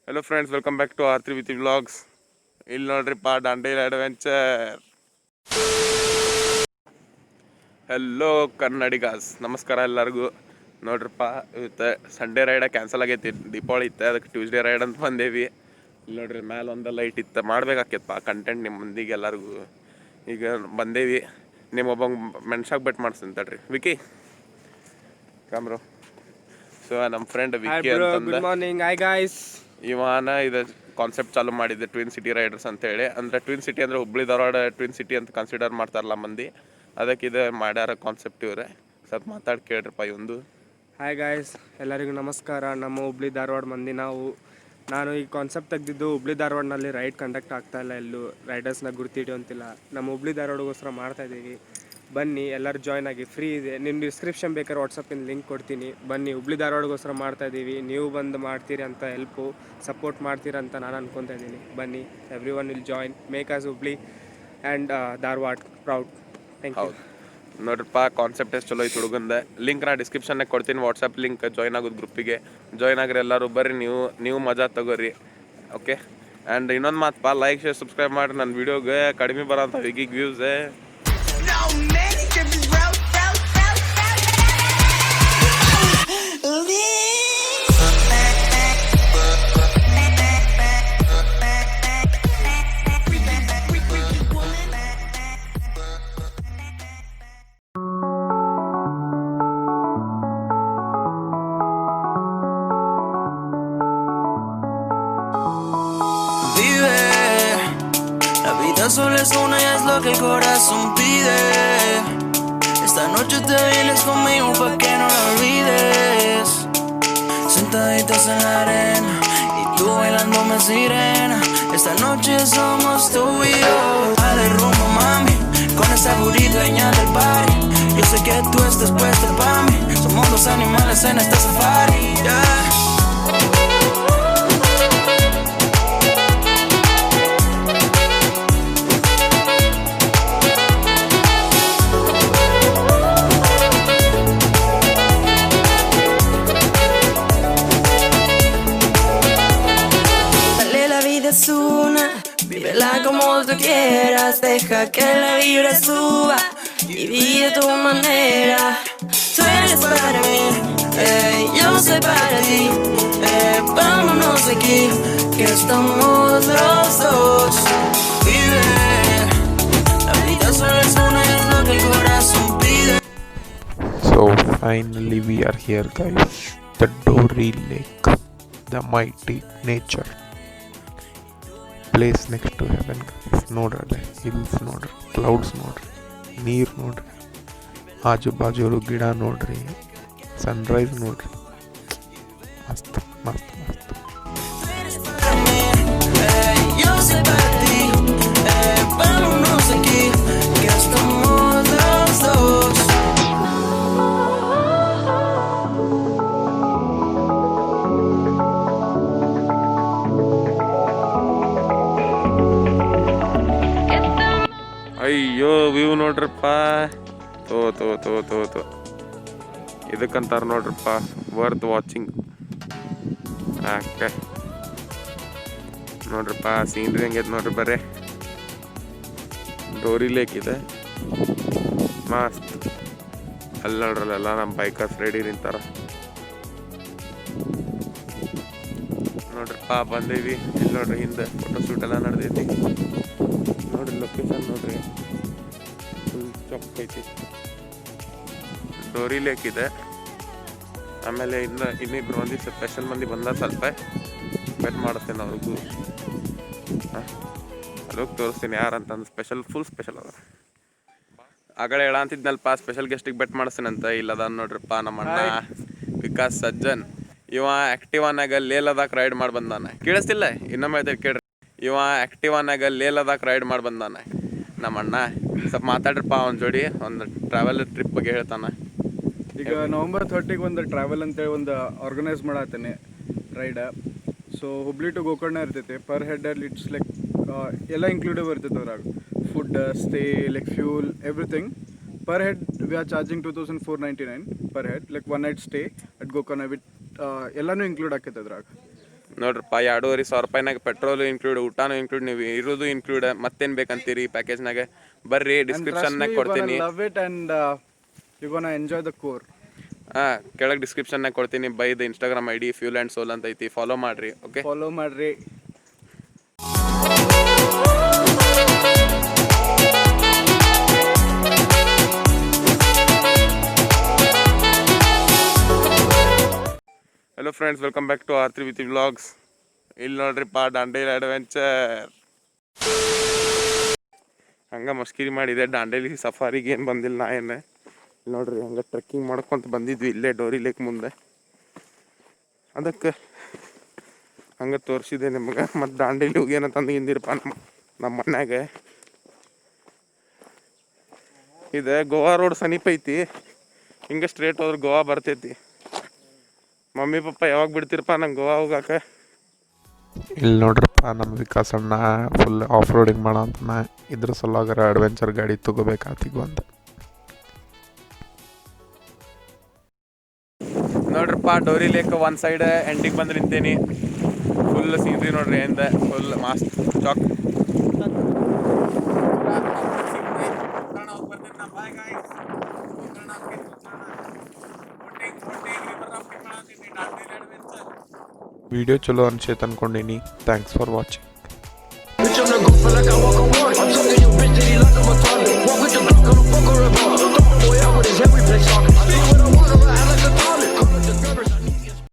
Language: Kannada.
Hello friends, welcome back to R3 with vlogs. ಇಲ್ಲಿ ನೋಡ್ರಿಪ್ಪ ದಾಂಡೇಲಿ ಅಡ್ವೆಂಚರ್. ಹೆಲೋ ಕನ್ನಡಿಗಾಸ್, ನಮಸ್ಕಾರ ಎಲ್ಲರಿಗೂ. ನೋಡ್ರಿಪ್ಪ ಇವತ್ತು ಸಂಡೇ ರೈಡ ಕ್ಯಾನ್ಸಲ್ ಆಗೈತಿ, ದೀಪಾವಳಿ ಇತ್ತು, ಅದಕ್ಕೆ ಟ್ಯೂಸ್ಡೇ ರೈಡ್ ಅಂತ ಬಂದೇವಿ. ಇಲ್ಲಿ ನೋಡ್ರಿ ಮೇಲೆ ಒಂದು ಲೈಟ್ ಇತ್ತು, ಮಾಡ್ಬೇಕಾಕೈತಪ್ಪ ಕಂಟೆಂಟ್ ನಿಮ್ಮ ಮಂದಿಗೆ ಎಲ್ಲರಿಗೂ. ಈಗ ಬಂದೇವಿ, ನಿಮ್ಮೊಬ್ಬ ಮೆನ್ಷಾಗ ಬೆಟ್ ಮಾಡಿಸ್ತೀನಿ ತಡ್ರಿ. ವಿಕಿ ಕಾಮ್ರು. ಸೊ ನಮ್ಮ ಫ್ರೆಂಡ್ ವಿಕಿ ಅಂತಂದ. Good morning. Hi guys. ಇವನ ಇದು ಕಾನ್ಸೆಪ್ಟ್ ಚಾಲೂ ಮಾಡಿದ್ದೆ, ಟ್ವಿನ್ ಸಿಟಿ ರೈಡರ್ಸ್ ಅಂತೇಳಿ. ಅಂದರೆ ಟ್ವಿನ್ ಸಿಟಿ ಅಂದರೆ ಹುಬ್ಳಿ ಧಾರವಾಡ ಟ್ವಿನ್ ಸಿಟಿ ಅಂತ ಕನ್ಸಿಡರ್ ಮಾಡ್ತಾರಲ್ಲ ಮಂದಿ, ಅದಕ್ಕೆ ಇದು ಮಾಡ್ಯಾರ ಕಾನ್ಸೆಪ್ಟ್ ಇವ್ರೆ. ಸ್ವಲ್ಪ ಮಾತಾಡಿ ಕೇಳ್ರಿಪ್ಪ ಇವಂದು. ಹಾಯ್ ಗಾಯ್ಸ್, ಎಲ್ಲರಿಗೂ ನಮಸ್ಕಾರ. ನಮ್ಮ ಹುಬ್ಳಿ ಧಾರವಾಡ ಮಂದಿ ನಾನು ಈ ಕಾನ್ಸೆಪ್ಟ್ ತೆಗೆದಿದ್ದು ಹುಬ್ಳಿ ಧಾರವಾಡನಲ್ಲಿ ರೈಡ್ ಕಂಡಕ್ಟ್ ಆಗ್ತಾಯಿಲ್ಲ, ಎಲ್ಲೂ ರೈಡರ್ಸ್ನ ಗುರ್ತಿಡಿಯೋಂತಿಲ್ಲ. ನಮ್ಮ ಹುಬ್ಳಿ ಧಾರವಾಡಗೋಸ್ಕರ ಮಾಡ್ತಾಯಿದ್ದೀವಿ. ಬನ್ನಿ ಎಲ್ಲರೂ ಜಾಯ್ನ್ ಆಗಿ, ಫ್ರೀ ಇದೆ. ನಿಮ್ಮ ಡಿಸ್ಕ್ರಿಪ್ಷನ್ ಬೇಕಾದ್ರೆ ವಾಟ್ಸಪ್ಪಿನ ಲಿಂಕ್ ಕೊಡ್ತೀನಿ. ಬನ್ನಿ, ಹುಬ್ಳಿ ಧಾರವಾಡಗೋಸ್ಕರ ಮಾಡ್ತಾಯಿದ್ದೀವಿ. ನೀವು ಬಂದು ಮಾಡ್ತೀರಿ ಅಂತ ಹೆಲ್ಪು ಸಪೋರ್ಟ್ ಮಾಡ್ತೀರಂತ ನಾನು ಅನ್ಕೊತಾ ಇದ್ದೀನಿ. ಬನ್ನಿ, everyone will join, make us Hubli and Dharwad proud. Thank you. ನೋಡ್ರಿಪ್ಪ ಕಾನ್ಸೆಪ್ಟ್ ಎಷ್ಟು ಚಲೋ ಐತೆ ಹುಡುಗಂದ. ಲಿಂಕ್ ನಾ ಡಿಸ್ಕ್ರಿಪ್ಷನ್ನಾಗ ಕೊಡ್ತೀನಿ, ವಾಟ್ಸಪ್ ಲಿಂಕ್. ಜಾಯ್ನ್ ಆಗೋದು ಗ್ರೂಪಿಗೆ ಜಾಯ್ನ್ ಆಗ್ರಿ ಎಲ್ಲರೂ. ಬರ್ರಿ, ನೀವು ಮಜಾ ತಗೋರಿ. ಓಕೆ. ಆ್ಯಂಡ್ ಇನ್ನೊಂದು ಮಾತಪ್ಪ, ಲೈಕ್ ಶೇರ್ ಸಬ್ಸ್ಕ್ರೈಬ್ ಮಾಡಿರಿ ನನ್ನ ವೀಡಿಯೋಗೆ. ಕಡಿಮೆ ಬರೋಂಥ ವಿಗಿಗ್ views. Solo es una y es lo que el corazón pide. Esta noche te vienes conmigo pa' que no la olvides. Sentaditas en la arena y tú bailándome sirena. Esta noche somos tú y yo. Dale rumbo, mami, con esa booty dueña del party. Yo sé que tú estás puesta pa' mí. Somos dos animales en este safari, yeah. Vívela como tú quieras, deja que la vibra suba y vive tu manera. Tú eres para mí, yo soy para ti. Vámonos aquí, que estamos los dos. Vive, la vida solo es una y es lo que el corazón pide. So finally we are here, guys. The Dori Lake, the mighty nature. Place next to heaven. ನೋಡ್ರಲ್ಲ, ಹಿಲ್ಸ್ ನೋಡ್ರಿ, ಕ್ಲೌಡ್ಸ್ ನೋಡ್ರಿ, ನೀರು ನೋಡ್ರಿ, ಆಜು ಬಾಜು ಗಿಡ ನೋಡ್ರಿ, ಸನ್ರೈಸ್ ನೋಡ್ರಿ, ಮಸ್ತ್ ಮಸ್ತ್ ಮಸ್ತ್. ಅಯ್ಯೋ ವ್ಯೂ ನೋಡ್ರಪ್ಪ, ತೋ ಇದಕ್ಕಂತಾರ ನೋಡ್ರಪ್ಪ, ವರ್ತ್ ವಾಚಿಂಗ್. ಓಕೆ ನೋಡ್ರಪ್ಪ, ಸೀನ್ರಿ ಹೆಂಗೈತೆ ನೋಡ್ರಿ. ಬರ್ರಿ, ಡೋರಿ ಲೇಕ್ ಇದೆ, ಮಸ್ತ್. ಅಲ್ಲಿ ನೋಡ್ರಲ್ಲ ನಮ್ಮ ಬೈಕರ್ಸ್ ರೆಡಿ ನಿಂತಾರ ನೋಡ್ರಪ್ಪ. ಬಂದೇವಿ, ಇಲ್ಲಿ ನೋಡ್ರಿ ಹಿಂದೆ ಫೋಟೋಶೂಟ್ ಎಲ್ಲ ನಡೆದೈತಿ ನೋಡ್ರಿ. ಲೊಕೇಶನ್ ನೋಡ್ರಿ, ಫುಲ್ ಚೊಕ್ಕ ಐತಿ. ಡೋರಿ ಲೇಕ್ ಇದೆ. ಆಮೇಲೆ ಇನ್ನಿಬ್ರು ಒಂದಿಷ್ಟು ಸ್ಪೆಷಲ್ ಮಂದಿ ಬಂದ, ಸ್ವಲ್ಪ ಬೆಟ್ ಮಾಡುತ್ತೇನೆ ಅವ್ರಿಗೂ. ಅದಕ್ಕೆ ತೋರಿಸ್ತೀನಿ ಯಾರಂತಂದು. ಫುಲ್ ಸ್ಪೆಷಲ್ ಅದ. ಆಗಲೇ ಹೇಳಂತಿದ್ನಲ್ಪ, ಸ್ಪೆಷಲ್ ಗೆಸ್ಟಿಗೆ ಬೆಟ್ ಮಾಡಿಸ್ತೇನಂತ. ಇಲ್ಲದ ನೋಡ್ರಪ್ಪ ನಮ್ಮ ಅಣ್ಣ ವಿಕಾಸ್ ಸಜ್ಜನ್. ಇವ ಆ್ಯಕ್ಟಿವಾನಾಗ ಲೇಲದಾಕ ರೈಡ್ ಮಾಡಿ ಬಂದಾನ. ಕೇಳಿಸ್ತಿಲ್ಲ? ಇನ್ನೊಮ್ಮೆ ಹೇಳ್ತೀವಿ ಕೇಳ್ರಿ. ಇವ ಆ್ಯಕ್ಟಿವಾನಾಗ ಲೇಲದಾಕ ರೈಡ್ ಮಾಡಿ ಬಂದಾನ ನಮ್ಮ ಅಣ್ಣ. ಸ್ವಲ್ಪ ಮಾತಾಡ್ರಪ್ಪ ಅವನ ಜೋಡಿ, ಒಂದು ಟ್ರಾವೆಲ್ ಟ್ರಿಪ್ ಬಗ್ಗೆ ಹೇಳ್ತಾನೆ. ಈಗ ನವಂಬರ್ 30ಗೆ ಒಂದು ಟ್ರಾವೆಲ್ ಅಂತೇಳಿ ಒಂದು ಆರ್ಗನೈಸ್ ಮಾಡತ್ತೇನೆ ride. So Hubli to Gokarna ಇರ್ತೈತೆ. ಪರ್ ಹೆಡಲ್ಲಿ ಇಟ್ಸ್ ಲೈಕ್ ಎಲ್ಲ ಇನ್ಕ್ಲೂಡಿವ್ ಇರ್ತೈತೆ ಅದ್ರಾಗ. Food, stay, like fuel, everything. Per head we are charging 2499 per head, like 1 night stay at Gokarna with ಎಲ್ಲನೂ ಇನ್ಕ್ಲೂಡ್ ಆಕೈತೆ ಅದ್ರಾಗ. ನೋಡ್ರಪ್ಪ 2,500 ಪೆಟ್ರೋಲು ಇನ್ಕ್ಲೂಡ್, ಊಟನೂ ಇನ್ಕ್ಲೂಡ್, ನೀವು ಇರೋದು ಇನ್ಕ್ಲೂಡ್. ಮತ್ತೇನು ಬೇಕಂತೀರಿ ಪ್ಯಾಕೇಜ್ನಾಗ? ಬರ್ರಿ, ಡಿಸ್ಕ್ರಿಪ್ಷನ್ನಾಗ ಕೊಡ್ತೀನಿ. Love it and you gonna enjoy the core. ಕೆಳಗೆ ಡಿಸ್ಕ್ರಿಪ್ಷನ್ನಾಗ ಕೊಡ್ತೀನಿ. ಬೈದು Instagram ID fuel and soul ಅಂತ ಐತಿ, ಫಾಲೋ ಮಾಡಿರಿ. ಓಕೆ, ಫಾಲೋ ಮಾಡಿರಿ. Hello friends, welcome back to R3 with vlogs. ಇಲ್ಲಿ ನೋಡ್ರಿಪ್ಪ ದಾಂಡೇಲಿ ಅಡ್ವೆಂಚರ್. ಹಂಗೆ ಮಸ್ಕಿರಿ ಮಾಡಿದೆ. ದಾಂಡೇಲಿ ಸಫಾರಿಗೆ ಏನು ಬಂದಿಲ್ಲ ನಾ ಏನು. ಇಲ್ಲಿ ನೋಡ್ರಿ ಹಂಗೆ ಟ್ರೆಕ್ಕಿಂಗ್ ಮಾಡ್ಕೊತ ಬಂದಿದ್ವಿ ಇಲ್ಲೇ ಡೋರಿ ಲೇಕ್ ಮುಂದೆ. ಅದಕ್ಕೆ ಹಂಗೆ ತೋರಿಸಿದೆ ನಿಮ್ಗೆ. ಮತ್ತು ದಾಂಡೇಲಿ ಹೋಗಿ ಏನಂತಂದು ಹಿಂದಿರಪ್ಪ ನಮ್ಮ ಮನ್ಯಾಗ. ಇದು ಗೋವಾ ರೋಡ್ ಸಮೀಪ ಐತಿ. ಹಿಂಗೆ ಸ್ಟ್ರೇಟ್ ಹೋದ್ರೆ ಗೋವಾ ಬರ್ತೈತಿ. ಮಮ್ಮಿ ಪಪ್ಪ ಯಾವಾಗ ಬಿಡ್ತಿರಪ್ಪ ನಂಗೆ ಗೋವಾ ಹೋಗಾಕ? ಇಲ್ಲಿ ನೋಡ್ರಪ್ಪ ನಮ್ಮ ವಿಕಾಸ್ ಅಣ್ಣ ಫುಲ್ ಆಫ್ ರೋಡಿಂಗ್ ಮಾಡೋ ಅಂತ ಇದ್ರ ಸಲುವಾಗರ ಅಡ್ವೆಂಚರ್ ಗಾಡಿ ತೊಗೋಬೇಕಾತಿಗೂ ಅಂತ. ನೋಡ್ರಪ್ಪ ಡೋರಿ ಲೇಕ್ ಒಂದು ಸೈಡ್ ಎಂಡಿಗೆ ಬಂದು ನಿಂತೇನಿ. ಫುಲ್ ಸೀನ್ರಿ ನೋಡ್ರಿ, ಹಿಂದೆ ಫುಲ್ ಮಸ್ತ್ ಚಾಕ್. ವಿಡಿಯೋ ಚಲೋ ಅನ್ಸೈತೆ ಅನ್ಕೊಂಡೀನಿ. Thanks for watching. Bitch, I'm the go feel like I walk on water. I'm talking your bitch, he like I'm a toddler. Walk with the Glock on the fuck or a bar. Throw the boy out with his head, we play soccer. I do what I want, I act like a toddler. Call it the Gerber.